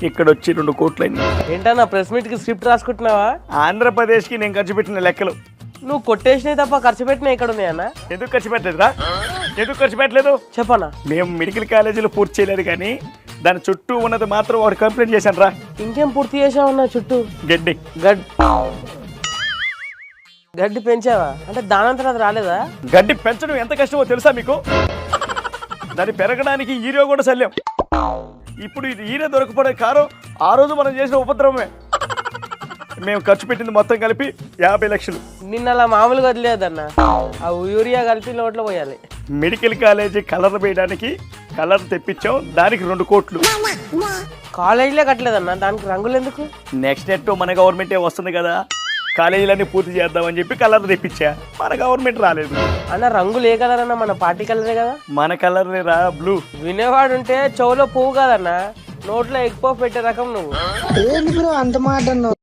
ఇక్కడ వచ్చి 2 కోట్లయింది. ఏంటన్నా ప్రెస్ మీట్ కి స్క్రిప్ట్ రాసుకుంటున్నావా? ఆంధ్రప్రదేశ్కి నేను ఖర్చు పెట్టిన లెక్కలు. నువ్వు కొట్టేసినవి తప్ప ఖర్చు పెట్టినా ఇక్కడ ఉన్నాయన్నా? ఎందుకు ఖర్చు పెట్టలేదురా? ఎందుకు ఖర్చు పెట్టలేదు? చెప్పనా? మేము మెడికల్ కాలేజీలో పూర్తి చేయలేదు కానీ దాని చుట్టూ ఉన్నది మాత్రం వాడు కంప్లైంట్ చేశాను రా. ఇంకేం పూర్తి చేసావన్నా చుట్టూ? గడ్డి గడ్డి పెంచావా? అంటే దానంతా అది రాలేదా? గడ్డి పెంచడం ఎంత కష్టమో తెలుసా మీకు? దాన్ని పెరగడానికి ఈరియో కూడా చల్లాం. ఇప్పుడు ఇది ఈరియో దొరకపోవడం కారం ఆ రోజు మనం చేసిన ఉపద్రవమే. మేము ఖర్చు పెట్టింది మొత్తం కలిపి 50 లక్షలు. నిన్న అలా మామూలుగా వదిలేదన్నా, ఆ యూరియా కలిపి నోట్లో పోయాలి. మెడికల్ కాలేజీ కలర్ వేయడానికి కలర్ తెప్పించాం, దానికి 2 కోట్లు. కాలేజీలే కట్టలేదన్నా, దానికి రంగులు ఎందుకు? నెక్స్ట్ నెట్ మన గవర్నమెంటే వస్తుంది కదా, కాలేజీలన్నీ పూర్తి చేద్దామని చెప్పి కలర్ తెప్పించా. మన గవర్నమెంట్ రాలేదు అన్న. రంగులు ఏ కలర్ అన్నా? మన పార్టీ కలరే కదా. మన కలర్ రా, బ్లూ. వినేవాడు ఉంటే చెవులో పువ్వు కాదన్నా, నోట్లో ఎక్కువ పెట్టే రకం నువ్వు. ఏంటి బ్రో అంత మాట అన్నావు?